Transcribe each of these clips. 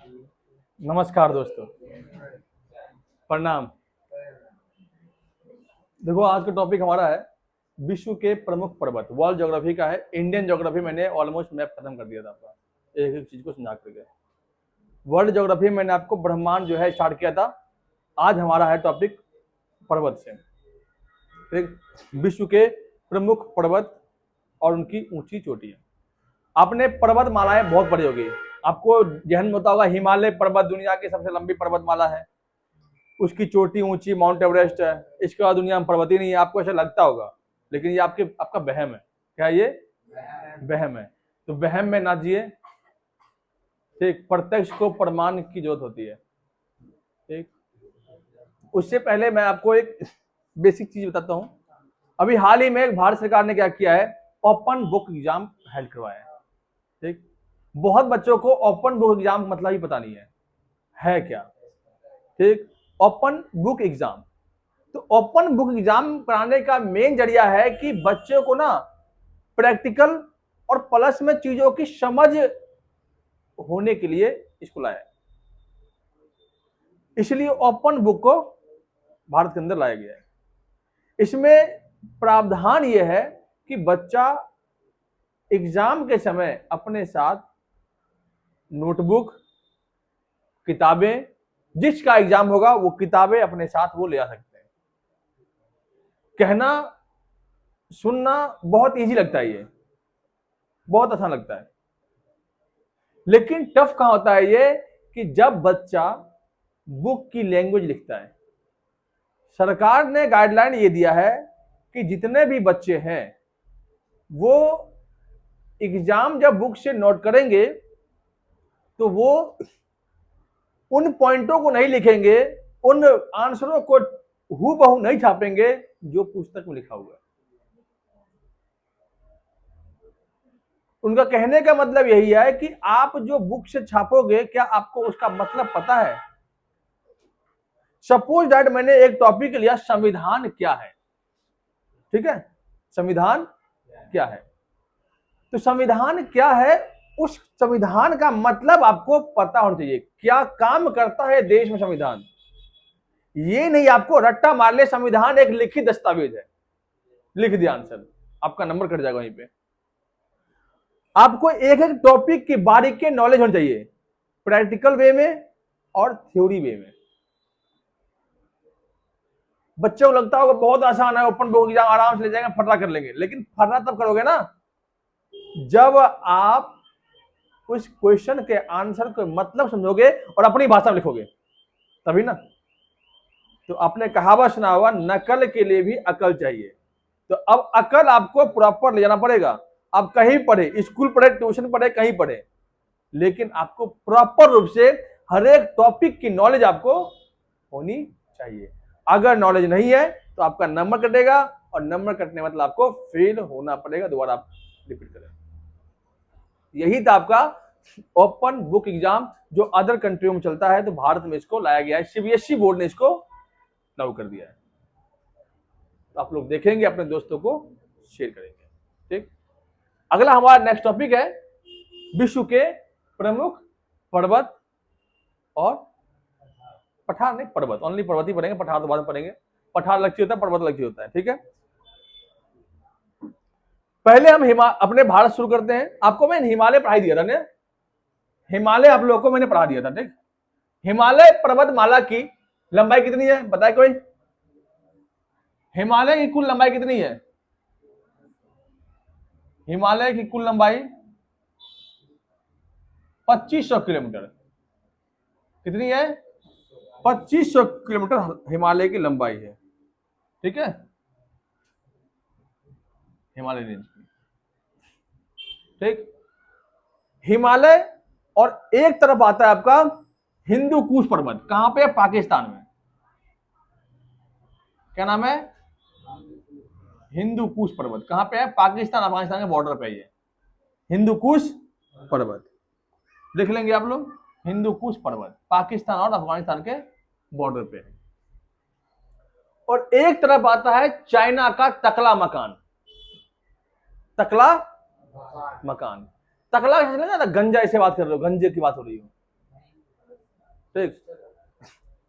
नमस्कार दोस्तों, प्रणाम। देखो, आज का टॉपिक हमारा है विश्व के प्रमुख पर्वत। वर्ल्ड ज्योग्राफी का है। इंडियन ज्योग्राफी मैंने ऑलमोस्ट मैप खत्म कर दिया था आपका, एक एक चीज को समझा करके। वर्ल्ड ज्योग्राफी मैंने आपको ब्रह्मांड जो है स्टार्ट किया था। आज हमारा है टॉपिक पर्वत से। एक विश्व के प्रमुख पर्वत और उनकी ऊंची चोटियां। आपने पर्वत मालाएं बहुत पढ़ी होगी, आपको जहन में होता होगा हिमालय पर्वत दुनिया की सबसे लंबी पर्वतमाला है, उसकी चोटी ऊंची माउंट एवरेस्ट है, इसके बाद दुनिया में पर्वत ही नहीं है। आपको ऐसा लगता होगा, लेकिन ये आपका वहम है। क्या ये वहम है? तो वहम में ना जिए, ठीक। प्रत्यक्ष को प्रमाण की जरूरत होती है, ठीक। उससे पहले मैं आपको एक बेसिक चीज बताता हूं। अभी हाल ही में भारत सरकार ने क्या किया है, ओपन बुक एग्जाम हेल्ड करवाया है, ठीक। बहुत बच्चों को ओपन बुक एग्जाम मतलब ही पता नहीं है क्या, ठीक। ओपन बुक एग्जाम, तो ओपन बुक एग्जाम कराने का मेन जरिया है कि बच्चों को ना प्रैक्टिकल और प्लस में चीजों की समझ होने के लिए इसको लाया। इसलिए ओपन बुक को भारत के अंदर लाया गया है। इसमें प्रावधान यह है कि बच्चा एग्जाम के समय अपने साथ नोटबुक, किताबें, जिसका एग्जाम होगा वो किताबें अपने साथ वो ले आ सकते हैं। कहना सुनना बहुत इजी लगता है, ये बहुत आसान लगता है, लेकिन टफ कहां होता है ये कि जब बच्चा बुक की लैंग्वेज लिखता है। सरकार ने गाइडलाइन ये दिया है कि जितने भी बच्चे हैं वो एग्जाम जब बुक से नोट करेंगे तो वो उन पॉइंटों को नहीं लिखेंगे, उन आंसरों को हूबहू नहीं छापेंगे जो पुस्तक में लिखा हुआ है। उनका कहने का मतलब यही है कि आप जो बुक से छापोगे, क्या आपको उसका मतलब पता है? सपोज दैट मैंने एक टॉपिक लिया, संविधान क्या है, ठीक है। संविधान क्या है, तो संविधान क्या है, उस संविधान का मतलब आपको पता होना चाहिए। क्या काम करता है देश में संविधान, ये नहीं आपको रट्टा मार ले संविधान एक लिखित दस्तावेज है, लिख दिया आंसर, आपका नंबर कट जाएगा वहीं पे। आपको एक एक टॉपिक की बारीकी नॉलेज होनी चाहिए, प्रैक्टिकल वे में और थ्योरी वे में। बच्चों को लगता होगा बहुत आसान है, ओपन बुक एग्जाम आराम से ले जाएंगे, फर्रा कर लेंगे, लेकिन फर्रा तब करोगे ना जब आप उस क्वेश्चन के आंसर को मतलब समझोगे और अपनी भाषा में लिखोगे, तभी ना। तो आपने कहावत सुना होगा, नकल के लिए भी अकल चाहिए। तो अब अकल आपको प्रॉपर ले जाना पड़ेगा। आप कहीं पढ़े, स्कूल पढ़े, ट्यूशन पढ़े, कहीं पढ़े, लेकिन आपको प्रॉपर रूप से हर एक टॉपिक की नॉलेज आपको होनी चाहिए। अगर नॉलेज नहीं है तो आपका नंबर कटेगा, और नंबर कटने मतलब आपको फेल होना पड़ेगा, दोबारा आप रिपीट करें। यही था आपका ओपन बुक एग्जाम, जो अदर कंट्रियों में चलता है, तो भारत में इसको लाया गया है। सीबीएसई बोर्ड ने इसको लागू कर दिया है। तो आप लोग देखेंगे, अपने दोस्तों को शेयर करेंगे, ठीक। अगला हमारा नेक्स्ट टॉपिक है विश्व के प्रमुख पर्वत और पठार। नहीं, पर्वत, ओनली पर्वत ही पढ़ेंगे, पठार तो बाद में पढ़ेंगे। पठार अलग चीज होता है, पर्वत अलग चीज होता है, ठीक है। पहले हम अपने भारत शुरू करते हैं। आपको मैं हिमालय पढ़ाई दिया था ना, हिमालय आप लोगों को मैंने पढ़ा दिया था, ठीक। हिमालय पर्वतमाला की लंबाई कितनी है बताए कोई? हिमालय की कुल लंबाई कितनी है? हिमालय की कुल लंबाई 2500 किलोमीटर। कितनी है? 2500 किलोमीटर हिमालय की लंबाई है, ठीक है, हिमालय रेंज की, ठीक। हिमालय और एक तरफ आता है आपका हिंदू कुश पर्वत। कहां पे? पाकिस्तान में। क्या नाम है? हिंदू कुश पर्वत। कहां पे है? पाकिस्तान अफगानिस्तान के बॉर्डर पे ये हिंदू कुश पर्वत। लिख लेंगे आप लोग, हिंदू कुश पर्वत पाकिस्तान और अफगानिस्तान के बॉर्डर पे है। और एक तरफ आता है चाइना का तकला मकान। तकला मकान, तकला ना, गंजा ऐसे बात कर रहे हो, गंजे की बात हो रही हो, ठीक,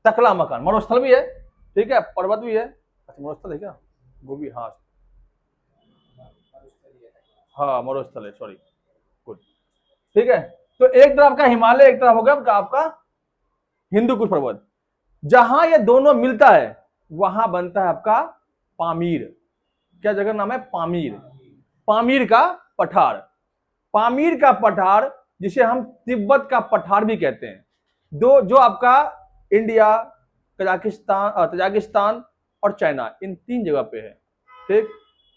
तकला मकान मरुस्थल भी है, ठीक है, पर्वत भी है। अच्छा मरुस्थल है क्या, वो भी, हाँ हाँ मरुस्थल है, सॉरी, गुड, ठीक है। तो एक तरफ का हिमालय, एक तरफ हो गया आपका हिंदू कुश पर्वत। जहां ये दोनों मिलता है वहां बनता है आपका पामीर। क्या जगह नाम है, पामीर। पामीर का पठार, पामीर का पठार जिसे हम तिब्बत का पठार भी कहते हैं। दो जो आपका इंडिया, तजाकिस्तान और चाइना, इन 3 जगह पे है, ठीक।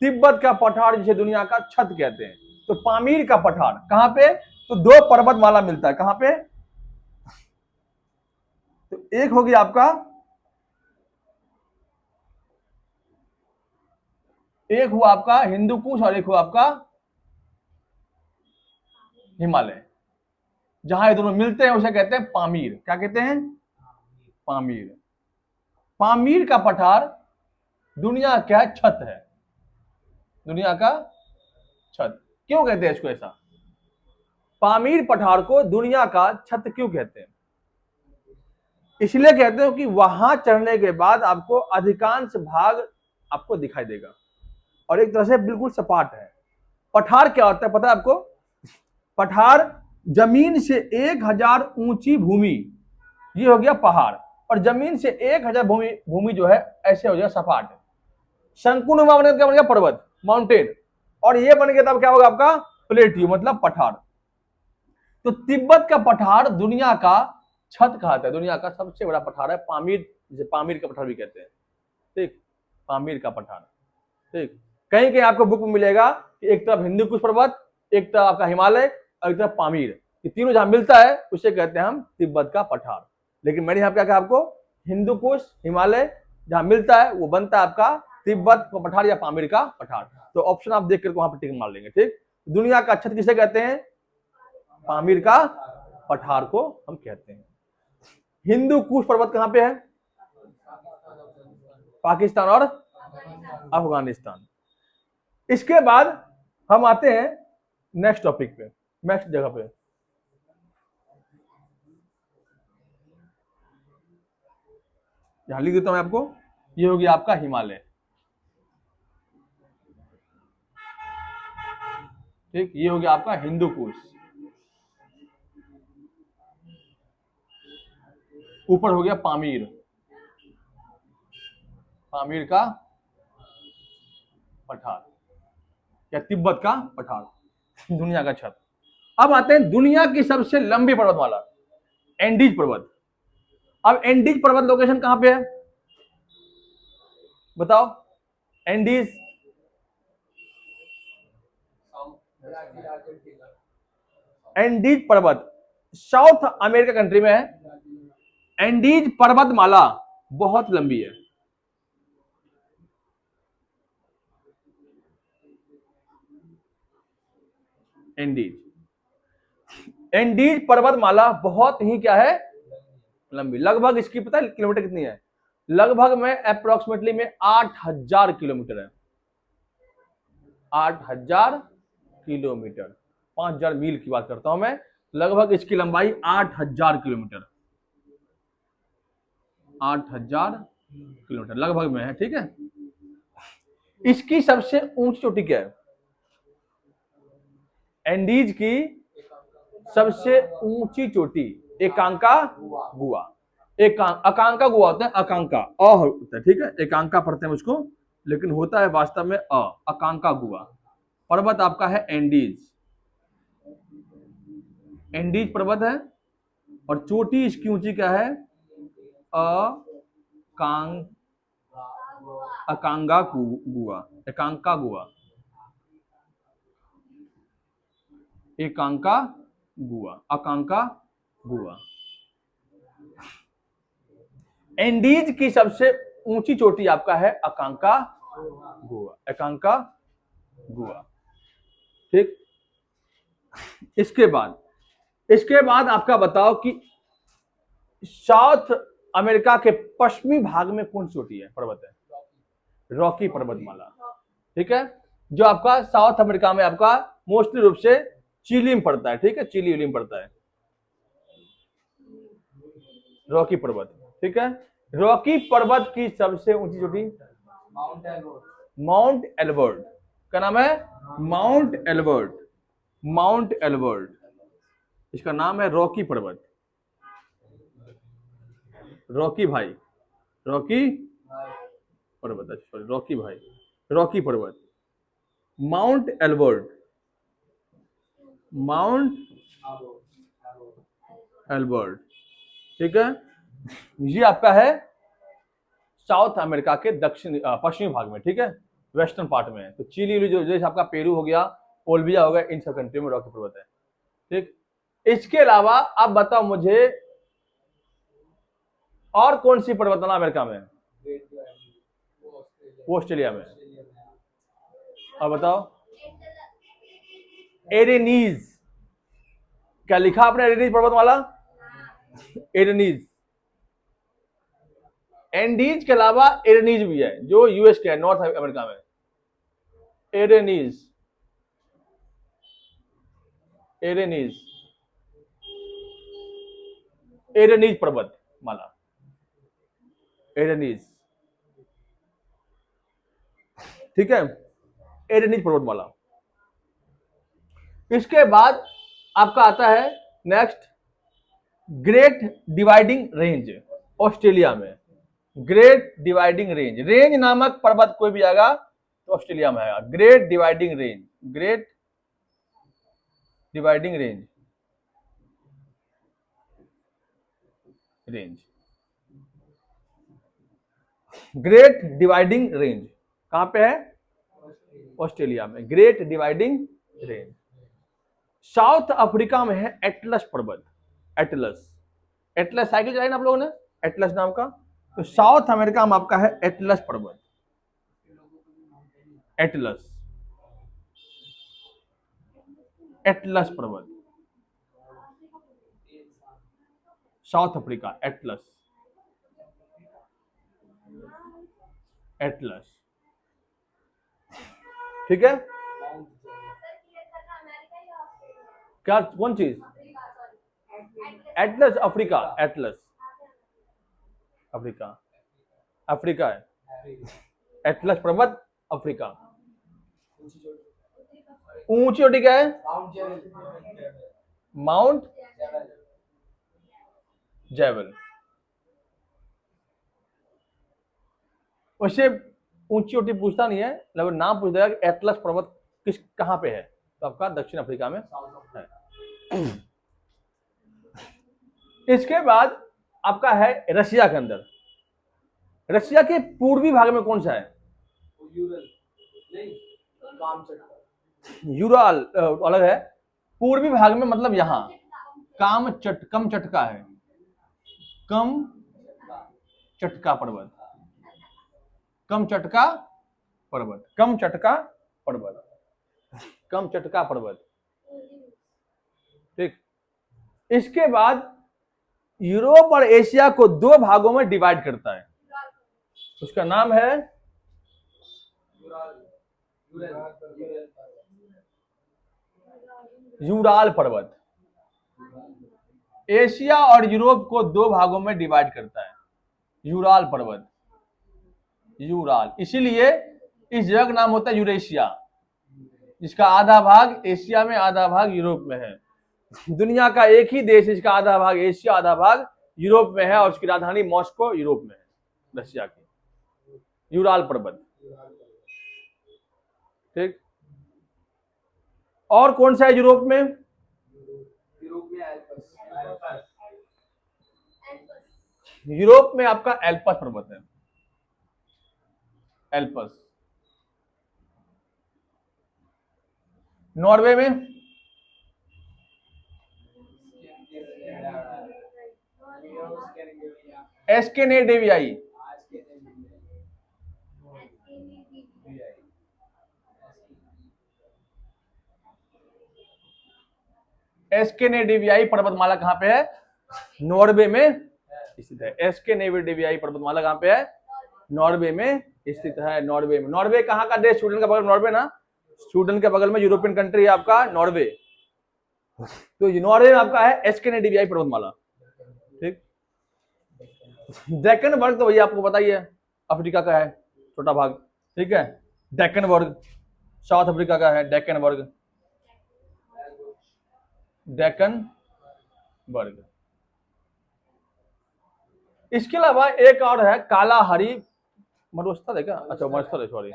तिब्बत का पठार जिसे दुनिया का छत कहते हैं। तो पामीर का पठार कहां पे, तो 2 पर्वतमाला मिलता है, कहां पे, तो एक होगी आपका, एक हुआ आपका हिंदू कुश और एक हुआ आपका हिमालय। जहां ये दोनों मिलते हैं उसे कहते हैं पामीर। क्या कहते हैं, पामीर। पामीर का पठार दुनिया क्या छत है, दुनिया का छत। क्यों कहते हैं इसको ऐसा, पामीर पठार को दुनिया का छत क्यों कहते हैं, इसलिए कहते हैं कि वहां चढ़ने के बाद आपको अधिकांश भाग आपको दिखाई देगा और एक तरह से बिल्कुल सपाट है। पठार क्या होता है पता है आपको, पठार जमीन से 1000 ऊंची भूमि, ये हो गया पहाड़, और जमीन से 1000 भूमि भूमि जो है ऐसे हो गया सपाट। शंकुनुमा बन गया पर्वत, माउंटेन, और ये बन गया तब क्या होगा आपका प्लेट्यू, मतलब पठार। तो तिब्बत का पठार दुनिया का छत कहता है, दुनिया का सबसे बड़ा पठार है पामीर, जिसे पामीर का पठार भी कहते हैं, ठीक, पामीर का पठार, ठीक। कहीं कहीं आपको बुक में मिलेगा कि एक तरफ हिंदू कुश पर्वत, एक तरफ आपका हिमालय और एक तरफ पामीर, ये तीनों जहां मिलता है उसे कहते हैं हम तिब्बत का पठार। लेकिन मैंने यहाँ पे क्या कहा आपको, हिंदू कुश हिमालय जहां मिलता है वो बनता है आपका तिब्बत का पठार या पामीर का पठार। तो ऑप्शन आप देख कर वहां पर टिक मार लेंगे, ठीक। दुनिया का छत किसे कहते हैं, पामीर का पठार को हम कहते हैं। हिंदू कुश पर्वत कहां पे है, पाकिस्तान और अफगानिस्तान। इसके बाद हम आते हैं नेक्स्ट टॉपिक पे, नेक्स्ट जगह पे। यहां लिख देता हूं मैं आपको, ये हो गया आपका हिमालय, ठीक, ये हो गया आपका हिंदू कुश। ऊपर हो गया पामीर, पामीर का पठार या तिब्बत का पठार, दुनिया का छत। अब आते हैं दुनिया की सबसे लंबी पर्वतमाला, एंडीज पर्वत। अब एंडीज पर्वत लोकेशन कहां पे है बताओ, एंडीज, एंडीज पर्वत साउथ अमेरिका कंट्री में है। एंडीज पर्वतमाला बहुत लंबी है, एंडीज पर्वतमाला बहुत ही क्या है, लंबी। लगभग इसकी पता है किलोमीटर कितनी है, लगभग में अप्रोक्सीमेटली में 8000 किलोमीटर है, 8000 किलोमीटर, 5000 मील की बात करता हूं मैं। लगभग इसकी लंबाई 8000 किलोमीटर, 8000 किलोमीटर लगभग में है, ठीक है। इसकी सबसे ऊंची चोटी क्या है, एंडीज की सबसे ऊंची चोटी एकांका गुआ, अकांका गुआ होता है, अकांका अ होता है, ठीक है, एकांका पढ़ते हैं उसको, लेकिन होता है वास्तव में अकांका गुआ। पर्वत आपका है एंडीज, एंडीज पर्वत है, और चोटी इसकी ऊंची क्या है, अकांग अकांगा गुआ, एकांका गुआ, एकांका गुआ, अकांका गुआ। एंडीज की सबसे ऊंची चोटी आपका है अकांका गुआ, एकांका गुआ, ठीक। इसके बाद आपका बताओ कि साउथ अमेरिका के पश्चिमी भाग में कौन चोटी है, पर्वत है, रॉकी पर्वतमाला, ठीक है, जो आपका साउथ अमेरिका में आपका मोस्टली रूप से चिली में पड़ता है, ठीक है, चिली में पड़ता है। रॉकी पर्वत, ठीक है। रॉकी पर्वत की सबसे ऊंची चोटी माउंट एल्बर्ट, क्या नाम है? माउंट एल्बर्ट, माउंट एल्बर्ट, इसका नाम है रॉकी पर्वत। रॉकी भाई, रॉकी पर्वत, अच्छा रॉकी भाई, रॉकी पर्वत, माउंट एल्बर्ट, माउंट एल्बर्ट, ठीक है। ये आपका है साउथ अमेरिका के दक्षिण पश्चिमी भाग में, ठीक है, वेस्टर्न पार्ट में है। तो चिली जो जैसे आपका पेरू हो गया, कोलंबिया हो गया, इन सब कंट्री में रॉकी पर्वत है, ठीक। इसके अलावा अब बताओ मुझे और कौन सी पर्वत अमेरिका में? वो ऑस्ट्रेलिया में। अब बताओ एरेनीज, क्या लिखा आपने एरेनीज पर्वतमाला? एरेनीज, एंडीज के अलावा एरेनीज भी है जो यूएस के है, नॉर्थ अमेरिका में। एरेनीज, एरेनीज, एरेनीज पर्वत माला, एरेनीज, ठीक है, एरेनीज पर्वतमाला। इसके बाद आपका आता है next great dividing range, Australia में। ग्रेट डिवाइडिंग रेंज, रेंज नामक पर्वत कोई भी आएगा तो ऑस्ट्रेलिया में आएगा। Great dividing range, great dividing range, range, great dividing range कहां पे है? ऑस्ट्रेलिया में, great dividing range. South Africa में है एटलस पर्वत, एटलस, एटलस साइकिल चलाई ना आप लोगों ने, एटलस नाम का। तो साउथ अमेरिका में आपका है एटलस पर्वत, एटलस, एटलस पर्वत, साउथ अफ्रीका, एटलस, एटलस, ठीक है। क्या, कौन चीज? Atlas Africa, Atlas Africa, Africa है, एटलस पर्वत अफ्रीका। ऊंची चोटी क्या है? माउंट जेवल। वैसे ऊंची चोटी पूछता नहीं है, लगभग नाम पूछ देगा कि एटलस पर्वत किस कहां पे है, तो आपका दक्षिण अफ्रीका में है। इसके बाद आपका है रशिया के अंदर, रशिया के पूर्वी भाग में कौन सा है? यूराल अलग है, पूर्वी भाग में मतलब यहां कम चटका है, कम चटका पर्वत, कम चटका पर्वत, कम चटका पर्वत, कम चटका पर्वत, ठीक। इसके बाद यूरोप और एशिया को दो भागों में डिवाइड करता है, उसका नाम है यूराल पर्वत। एशिया और यूरोप को दो भागों में डिवाइड करता है यूराल पर्वत, यूराल, इसीलिए इस जगह का नाम होता है यूरेशिया, जिसका आधा भाग एशिया में, आधा भाग यूरोप में है। दुनिया का एक ही देश इसका आधा भाग एशिया, आधा भाग यूरोप में है, और उसकी राजधानी मॉस्को यूरोप में है, रशिया की, यूराल पर्वत, ठीक। और कौन सा है यूरोप में? यूरोप में आपका एल्पस पर्वत है, एल्पस। नॉर्वे में एस्केनेडिवियाई, एस्केनेडिवियाई पर्वतमाला कहां पे है? नॉर्वे में स्थित है। एस्केनेडिवियाई पर्वतमाला कहां पे है? नॉर्वे में स्थित है, नॉर्वे में। नॉर्वे कहां का देश? स्वीडन का बगल, नॉर्वे ना, स्वीडन के बगल में यूरोपियन कंट्री है आपका नॉर्वे। तो नॉर्वे में आपका है एस्केनेडिवियाई पर्वतमाला, ठीक। डेक्कन वर्ग तो भैया आपको पता ही है, अफ्रीका का है छोटा भाग, ठीक है। डेक्कन वर्ग साउथ अफ्रीका का है, डेक्कन वर्ग, डेक्कन वर्ग। इसके अलावा एक और है कालाहारी मरुस्थल है क्या, अच्छा मरुस्थल है, सॉरी।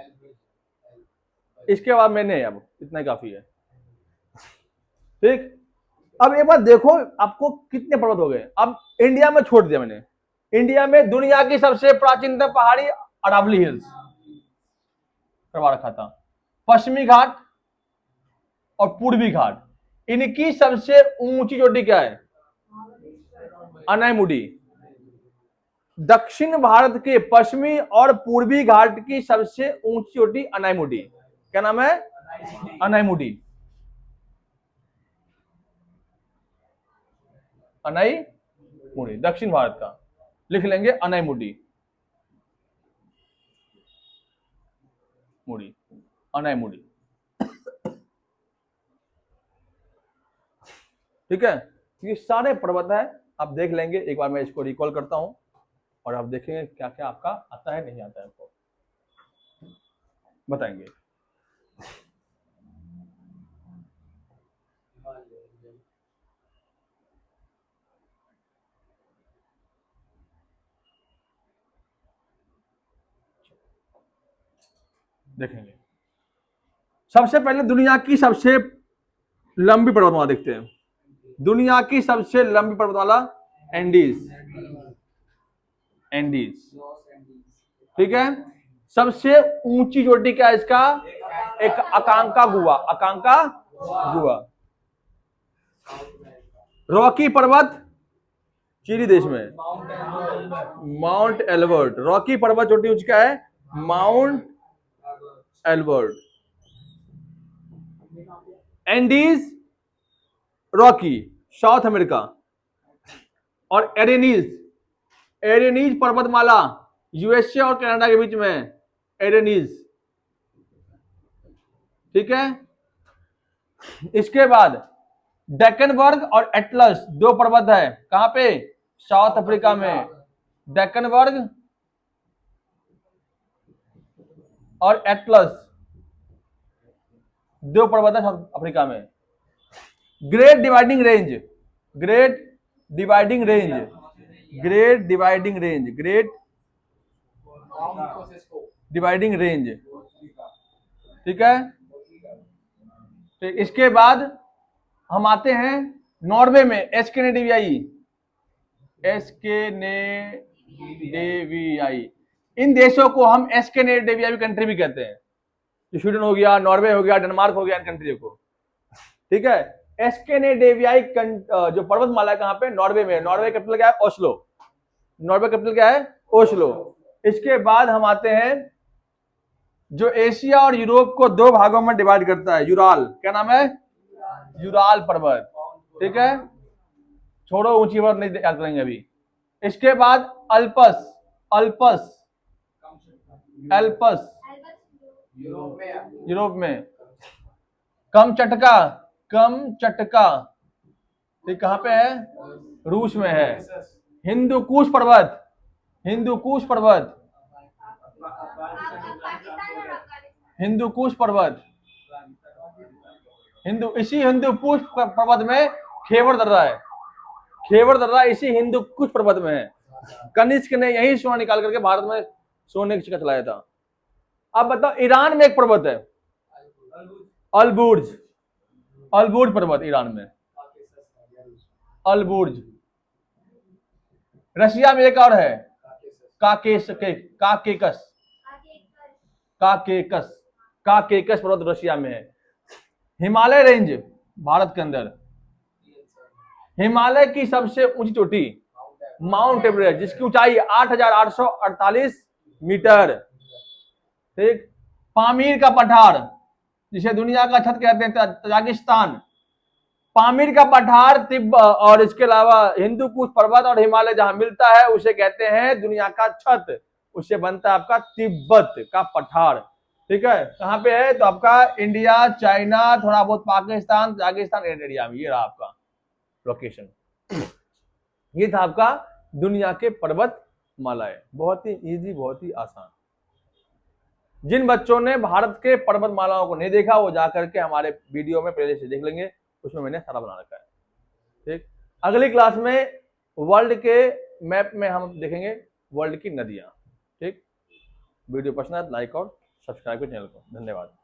इसके बाद मैंने, अब इतना ही काफी है, ठीक। अब एक बार देखो आपको कितने पर्वत हो गए। अब इंडिया में छोड़ दिया मैंने, इंडिया में दुनिया की सबसे प्राचीनतम पहाड़ी अरावली हिल्स करवा रखा था। पश्चिमी घाट और पूर्वी घाट, इनकी सबसे ऊंची चोटी क्या है, अनाईमुडी। दक्षिण भारत के पश्चिमी और पूर्वी घाट की सबसे ऊंची चोटी अनाईमुडी, क्या नाम है, अनाईमुडी। अनाईमुडी दक्षिण भारत का, लिख लेंगे अनाईमुडी, मुड़ी, अनाईमुडी, ठीक है। ये सारे पर्वत है, आप देख लेंगे। एक बार मैं इसको रिकॉल करता हूं और आप देखेंगे क्या क्या आपका आता है नहीं आता है, आपको बताएंगे। देखेंगे सबसे पहले दुनिया की सबसे लंबी पर्वतमाला देखते हैं। दुनिया की सबसे लंबी पर्वतमाला एंडीज, एंडीज, ठीक है। सबसे ऊंची चोटी क्या है इसका, एक अकांका गुहा, अकांका गुहा। रॉकी पर्वत चिली देश में, माउंट एल्बर्ट। रॉकी पर्वत चोटी ऊंची क्या है, Mount Elbert. Andes, Rocky south America, और एरेनीज, एरेनीज पर्वतमाला यूएसए और कनाडा के बीच में, एरेनीज, ठीक है। इसके बाद डेक्कनबर्ग और एटलस, दो पर्वत है, कहां पे, साउथ अफ्रीका में। डेक्कनबर्ग और एटलस, दो पर्वत है साउथ अफ्रीका में। Great dividing range, great dividing range, great dividing range, great dividing range, ठीक है। तो इसके बाद हम आते हैं नॉर्वे में, एस्केनेडिवियाई, एस्केनेडिवियाई। इन देशों को हम एस्केनेडिवियाई कंट्री भी कहते हैं। स्वीडन हो गया, नॉर्वे हो गया, डेनमार्क हो गया, इन कंट्री को, ठीक है। एस्केनेडिवियाई जो पर्वतमाला कहां पे, नॉर्वे में। नॉर्वे कैपिटल क्या है, ओस्लो। नॉर्वे कैपिटल क्या है, ओस्लो। इसके बाद हम आते हैं जो एशिया और यूरोप को दो भागों में डिवाइड करता है, यूराल, क्या नाम है, यूराल पर्वत, ठीक है। छोड़ो ऊंची पर्वत नहीं याद करेंगे अभी। इसके बाद अल्पस, अल्पस, एल्पस यूरोप में। कमचटका, कमचटका, ये कहां पे है, रूस में है। हिंदुकुश पर्वत, हिंदुकुश पर्वत, हिंदुकुश पर्वत, इसी हिंदुकुश पर्वत में खेवर दर्रा है, खेवर दर्रा इसी हिंदुकुश पर्वत में है। कनिष्क ने यही सोना निकाल करके भारत में सोने की सिक्का चलाया था। अब बताओ, ईरान में एक पर्वत है, अलबुर्ज, अलबुर्ज पर्वत ईरान में, अलबुर्ज। रशिया में एक और है, काकेकस, काकेकस, काकेकस पर्वत रशिया में है। हिमालय रेंज भारत के अंदर, हिमालय की सबसे ऊंची चोटी माउंट एवरेस्ट, जिसकी ऊंचाई 8,848 मीटर, ठीक। पामीर का पठार, जिसे दुनिया का छत कहते हैं, तजाकिस्तान। पामीर का पठार तिब्बत, और इसके अलावा हिंदुकुश पर्वत और हिमालय जहां मिलता है उसे कहते हैं दुनिया का छत, उससे बनता है आपका तिब्बत का पठार, ठीक है। कहां पे है, तो आपका इंडिया, चाइना, थोड़ा बहुत पाकिस्तान, तजाकिस्तान एरिया में। ये रहा आपका लोकेशन। ये था आपका दुनिया के पर्वत मालाएं, बहुत ही इजी, बहुत ही आसान। जिन बच्चों ने भारत के पर्वतमालाओं को नहीं देखा वो जाकर के हमारे वीडियो में प्लेलिस्ट देख लेंगे, उसमें मैंने सारा बना रखा है। ठीक, अगली क्लास में वर्ल्ड के मैप में हम देखेंगे वर्ल्ड की नदियां। ठीक, वीडियो पसंद आए लाइक और सब्सक्राइब करें चैनल को। धन्यवाद।